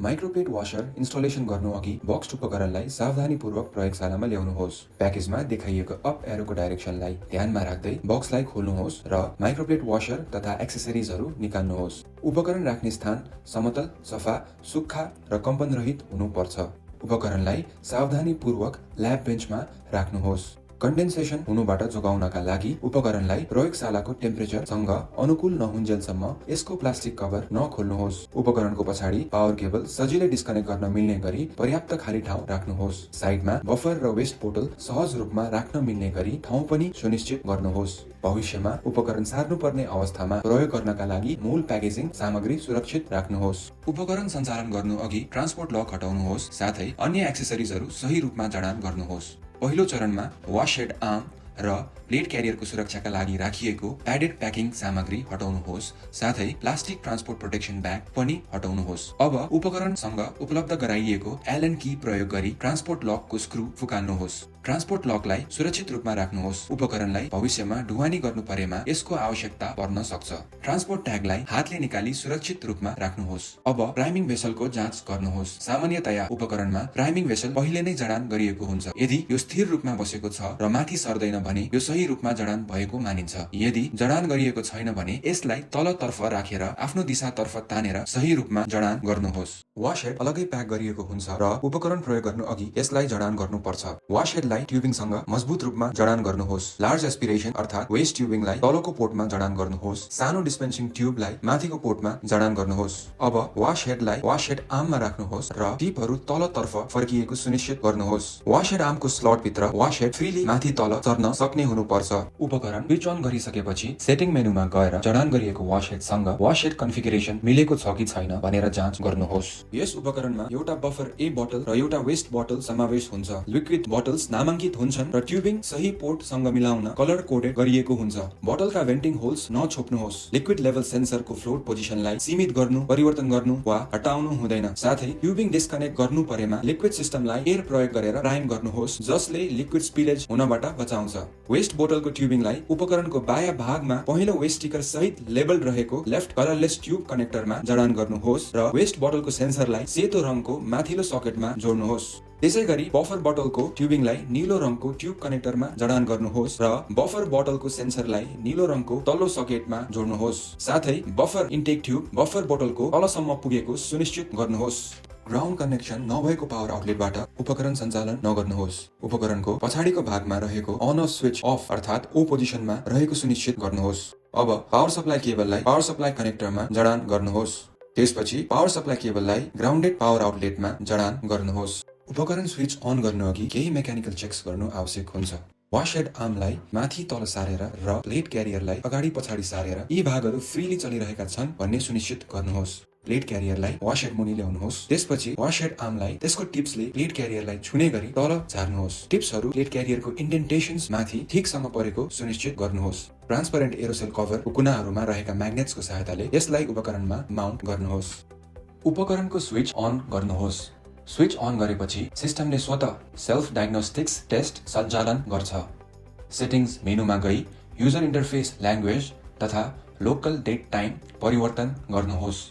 Microplate washer installation गर्नु अघि बक्स्ड उपकरणलाई सावधानीपूर्वक प्रयोगशालामा ल्याउनुहोस्। प्याकेजमा देखाइएको अप एरोको डाइरेक्सनलाई ध्यानमा राख्दै बक्सलाई खोल्नुहोस् र माइक्रोप्लेट वाशर तथा एक्सेसरिजहरू निकाल्नुहोस्। उपकरण राख्ने स्थान समतल, सफा, सुक्खा र कम्पनरहित हुनुपर्छ। उपकरणलाई सावधानीपूर्वक ल्याब बेन्चमा राख्नुहोस्। कन्डेन्सेसन हुनुबाट जोगाउनका लागि उपकरणलाई प्रयोगशालाको टेम्परेचरसँग अनुकूल नहुन्जेलसम्म यसको प्लास्टिक कभर नखोल्नुहोस्। उपकरणको पछाडि पावर केबल सजिलै डिस्कनेक्ट गर्न मिल्ने गरी पर्याप्त खाली ठाउँ राख्नुहोस्। साइडमा बफर र वेस्ट बोतल सहज रूपमा राख्न मिल्ने गरी ठाउँ पनि सुनिश्चित गर्नुहोस्। भविष्यमा उपकरण सार्नुपर्ने अवस्थामा प्रयोग गर्नका लागि मूल प्याकेजिङ सामग्री सुरक्षित राख्नुहोस्। उपकरण सञ्चालन गर्नु अघि ट्रान्सपोर्ट लक हटाउनुहोस्, साथै अन्य एक्सेसरिजहरू सही रूपमा जडान गर्नुहोस्। पहिलो चरणमा वाश हेड आर्म र प्लेट क्यारियरको सुरक्षाका लागि राखिएको प्याडेड प्याकिङ सामग्री हटाउनुहोस्, साथै प्लास्टिक ट्रान्सपोर्ट प्रोटेक्सन ब्याग पनि हटाउनुहोस्। अब उपकरणसँग उपलब्ध गराइएको एलन की प्रयोग गरी ट्रान्सपोर्ट लकको स्क्रु फुकाल्नुहोस्। ट्रान्सपोर्ट लकलाई सुरक्षित रूपमा राख्नुहोस्। उपकरणलाई भविष्यमा ढुवानी गर्नु परेमा यसको आवश्यकता पर्न सक्छ। ट्रान्सपोर्ट ट्यागलाई हातले निकाली सुरक्षित रूपमा राख्नुहोस्। अब प्राइमिङ भेसलको जाँच गर्नुहोस्। सामान्यतया उपकरणमा प्राइमिङ भेसल पहिले नै जडान गरिएको हुन्छ। यदि यो स्थिर रूपमा बसेको छ र माथि सर्दैन भने यो सही रूपमा जडान भएको मानिन्छ। यदि जडान गरिएको छैन भने यसलाई तलतर्फ राखेर आफ्नो दिशातर्फ तानेर सही रूपमा जडान गर्नुहोस्। वाश हेड अलग्गै प्याक गरिएको हुन्छ र उपकरण प्रयोग गर्नु अघि यसलाई जडान गर्नुपर्छ। वाश हेडलाई ट्युबिङसँग मजबुत रूपमा जडान गर्नुहोस्। लार्ज एस्पिरेसन अर्थात् वेस्ट ट्युबिङलाई तलको पोर्टमा जडान गर्नुहोस्। सानो डिस्पेन्सिङ ट्युबलाई माथिको पोर्टमा जडान गर्नुहोस्। अब वाश हेडलाई वाश हेड आर्ममा राख्नुहोस् र टिपहरू तलतर्फ फर्किएको सुनिश्चित गर्नुहोस्। वाश हेड आर्मको स्लटभित्र वाश हेड फ्रीली माथि तल चर्न सक्ने हुनुपर्छ। उपकरण स्विच अन गरिसकेपछि सेटिङ मेनुमा गएर जडान गरिएको वाश हेडसँग वाश हेड कन्फिगरेसन मिलेको छ कि छैन भनेर जाँच गर्नुहोस्। यस उपकरणमा एउटा बफर ए बोतल र एउटा वेस्ट बोतल समावेश हुन्छ। लिक्विड बोतल्स नामाङ्कित हुन्छन् र ट्युबिङ सही पोर्टसँग मिलाउन कलर कोडेड गरिएको हुन्छ। बोतलका भेन्टिङ होल्स नछोप्नुहोस्। लिक्विड लेभल सेन्सरको फ्लोट पोजिसनलाई सीमित गर्नु, परिवर्तन गर्नु वा हटाउनु हुँदैन। साथै ट्युबिङ डिस्कनेक्ट गर्नु परेमा लिक्विड सिस्टमलाई एयर प्रयोग गरेर प्राइम गर्नुहोस्, जसले लिक्विड स्पिलेज हुनबाट बचाउँछ। वेस्ट बोतलको ट्युबिङलाई उपकरणको बायाँ भागमा पहिलो वेस्ट स्टिकर सहित लेबल रहेको लेफ्ट कलरलेस ट्युब कनेक्टरमा जडान गर्नुहोस् र वेस्ट बोतलको सेन्सरलाई सेतो रङको माथिल्लो सकेटमा जोड्नुहोस्। त्यसैगरी बफर बोतलको ट्युबिङलाई नीलो रङको ट्युब कनेक्टरमा जडान गर्नुहोस् र बफर बोतलको सेन्सरलाई नीलो रङको तल्लो सकेटमा जोड्नुहोस्। साथै बफर इन्टेक ट्युब बफर बोतलको तलसम्म पुगेको सुनिश्चित गर्नुहोस्। ग्राउन्ड कनेक्सन नभएको पावर आउटलेटबाट उपकरण सञ्चालन नगर्नुहोस्। उपकरणको पछाडिको भागमा रहेको अन अफ स्विच अफ अर्थात् ओ पोजिसनमा रहेको सुनिश्चित गर्नुहोस्। अब पावर सप्लाई केबललाई पावर सप्लाई कनेक्टरमा जडान गर्नुहोस्। त्यसपछि पावर सप्लाई केबललाई ग्राउन्डेड पावर आउटलेटमा जडान गर्नुहोस्। उपकरण स्विच अन गर्नु अघि केही मेकानिकल चेक्स गर्नु आवश्यक हुन्छ। वाश हेड आर्मलाई माथि तल सारेर र प्लेट क्यारियरलाई अगाडि पछाडि सारेर यी भागहरू फ्रीली चलिरहेका छन् भन्ने सुनिश्चित गर्नुहोस्। प्लेट क्यारियरलाई वाश हेड मुनि ल्याउनुहोस्। त्यसपछि वाश हेड आर्मलाई त्यसको टिप्सले प्लेट क्यारियरलाई छुने गरी तल झार्नुहोस्। टिप्सहरू प्लेट क्यारियरको इन्डेन्टेसन्स माथि ठिकसँग परेको सुनिश्चित गर्नुहोस्। ट्रान्सपरेन्ट एरोसेल कभरको कुनाहरूमा रहेका म्याग्नेट्सको सहायताले यसलाई उपकरणमा माउन्ट गर्नुहोस्। उपकरणको स्विच अन गर्नुहोस्। स्विच अन गरेपछि सिस्टमले स्वतः सेल्फ डायग्नोस्टिक्स टेस्ट सञ्चालन गर्छ। सेटिङ्स मेनुमा गई युजर इन्टरफेस ल्याङ्ग्वेज तथा लोकल डेट टाइम परिवर्तन गर्नुहोस्।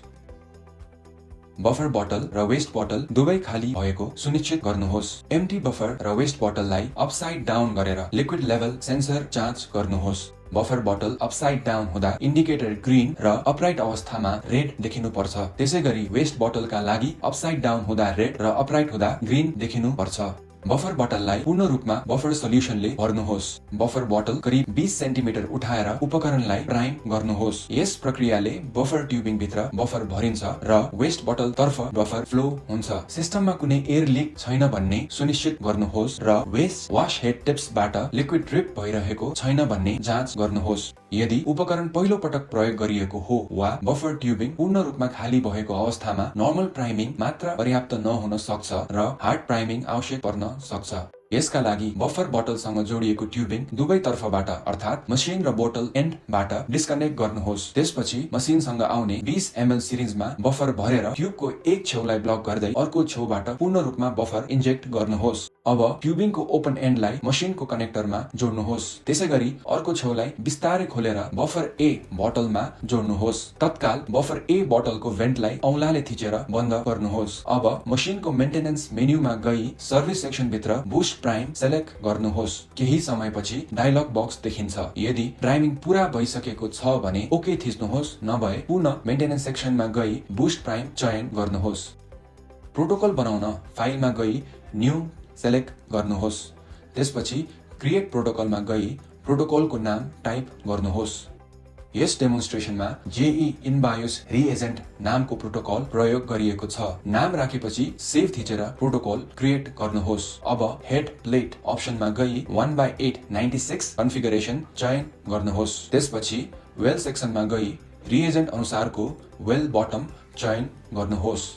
बफर बोतल र वेस्ट बोतल दुवै खाली भएको सुनिश्चित गर्नुहोस्। एम्टी बफर र वेस्ट बोतललाई अपसाइड डाउन गरेर लिक्विड लेभल सेन्सर जाँच गर्नुहोस्। बफर बोतल अपसाइड डाउन हुँदा इन्डिकेटर ग्रीन र अपराइट अवस्थामा रेड देखिनु पर्छ। त्यसैगरी वेस्ट बोतलका लागि अपसाइड डाउन हुँदा रेड र अपराइट हुँदा ग्रीन देखिनु पर्छ। बफर बोतललाई पूर्ण रूपमा बफर सोल्युसनले भर्नुहोस्। बफर बोतल करिब 20 सेन्टिमिटर उठाएर उपकरणलाई प्राइम गर्नुहोस्। यस प्रक्रियाले बफर ट्युबिङ भित्र बफर भरिन्छ र वेस्ट बोतल तर्फ बफर फ्लो हुन्छ। सिस्टममा कुनै एयर लिक छैन भन्ने सुनिश्चित गर्नुहोस् र वेस्ट वाश हेड टिप्सबाट लिक्विड ड्रिप भइरहेको छैन भन्ने जाँच गर्नुहोस्। यदि उपकरण पहिलो पटक प्रयोग गरिएको हो वा बफर ट्युबिङ पूर्ण रूपमा खाली भएको अवस्थामा नर्मल प्राइमिङ मात्र पर्याप्त नहुन सक्छ र हार्ड प्राइमिङ आवश्यक पर्न सक्छ। यसका लागि बफर बोतलसँग जोडिएको ट्युबिङ दुवै तर्फबाट अर्थात् मसिन र बोतल एन्डबाट डिस्कनेक्ट गर्नुहोस्। त्यसपछि मसिनसँग आउने 20 ml सिरिन्जमा बफर भरेर ट्युबको एक छेउलाई ब्लक गर्दै अर्को छेउबाट पूर्ण रूपमा बफर इन्जेक्ट गर्नुहोस्। अब ट्युबिङको ओपन एन्डलाई मसिनको कनेक्टरमा जोड्नुहोस्। त्यसैगरी अर्को छेउलाई बिस्तारै खोलेर बफर ए बोतलमा जोड्नुहोस्। तत्काल बफर ए बोतलको भेन्टलाई औंलाले थिचेर बन्द गर्नुहोस्। अब मसिनको मेन्टेनेन्स मेन्युमा गई सर्भिस सेक्सन भित्र बुस्ट प्राइम सेलेक्ट गर्नुहोस्। केही समयपछि डायलग बक्स देखिन्छ। यदि प्राइमिङ पूरा भइसकेको छ भने ओके थिच्नुहोस्, नभए पुनः मेन्टेनेन्स सेक्सनमा गई बुस्ट प्राइम चयन गर्नुहोस्। प्रोटोकल बनाउन फाइलमा गई न्यू सेलेक्ट गर्नुहोस्। त्यसपछि क्रिएट प्रोटोकलमा गई प्रोटोकलको नाम टाइप गर्नुहोस्। यस डेमोन्स्ट्रेसनमा जेई इनबायोस रिएजेन्ट नामको प्रोटोकल प्रयोग गरिएको छ। नाम राखेपछि सेभ थिचेर प्रोटोकल क्रिएट गर्नुहोस्। अब हेड प्लेट अप्सनमा गई 1/896 कन्फिगरेसन चयन गर्नुहोस्। त्यसपछि वेल सेक्सनमा गई रिएजेन्ट अनुसारको वेल बटम चयन गर्नुहोस्।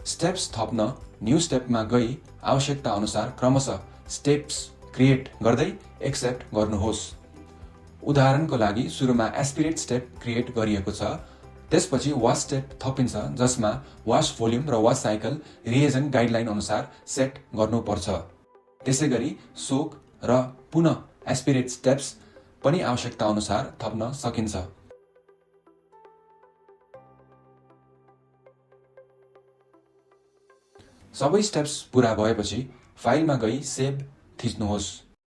स्टेप्स थप्न न्यू स्टेपमा गई आवश्यकता अनुसार क्रमशः स्टेप्स क्रिएट गर्दै एक्सेप्ट गर्नुहोस्। उदाहरणको लागि सुरुमा एस्पिरेट स्टेप क्रिएट गरिएको छ। त्यसपछि वास स्टेप थपिन्छ जसमा वास भोल्युम र वास साइकल रिएजेन्ट गाइडलाइन अनुसार सेट गर्नुपर्छ। त्यसैगरी सोक र पुनः एस्पिरेट स्टेप्स पनि आवश्यकता अनुसार थप्न सकिन्छ। सबै स्टेप्स पूरा भएपछि फाइलमा गई सेभ थिच्नुहोस्।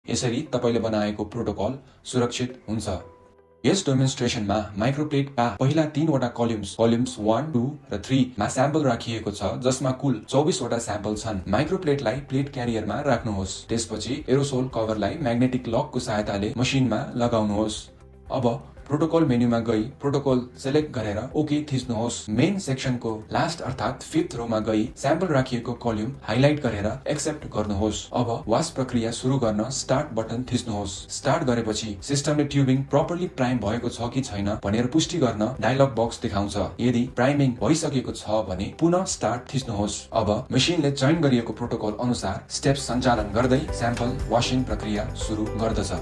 यसरी तपाईले बनाएको प्रोटोकल सुरक्षित हुन्छ। यस डेमोन्स्ट्रेसनमा माइक्रोप्लेटका पहिला 3 वटा कलम्स 1, 2 र 3 मा स्याम्पल राखिएको छ, जसमा कुल 24 वटा स्याम्पल छन्। माइक्रोप्लेटलाई प्लेट क्यारियरमा राख्नुहोस्। त्यसपछि एरोसोल कभरलाई म्याग्नेटिक लकको सहायताले मसिनमा लगाउनुहोस्। अब प्रोटोकल मेन्युमा गई प्रोटोकल सेलेक्ट गरेर ओके थिच्नुहोस्। मेन सेक्सनको लास्ट अर्थात् 5th रोमा गई स्याम्पल राखिएको कलम हाइलाइट गरेर एक्सेप्ट गर्नुहोस्। अब वास प्रक्रिया सुरु गर्न स्टार्ट बटन थिच्नुहोस्। स्टार्ट गरेपछि सिस्टमले ट्युबिङ प्रपरली प्राइम भएको छ कि छैन भनेर पुष्टि गर्न डायलग बक्स देखाउँछ। यदि प्राइमिङ भइसकेको छ भने पुनः स्टार्ट थिच्नुहोस्। अब मसिनले चयन गरिएको प्रोटोकल अनुसार स्टेप्स सञ्चालन गर्दै स्याम्पल वासिङ प्रक्रिया सुरु गर्दछ।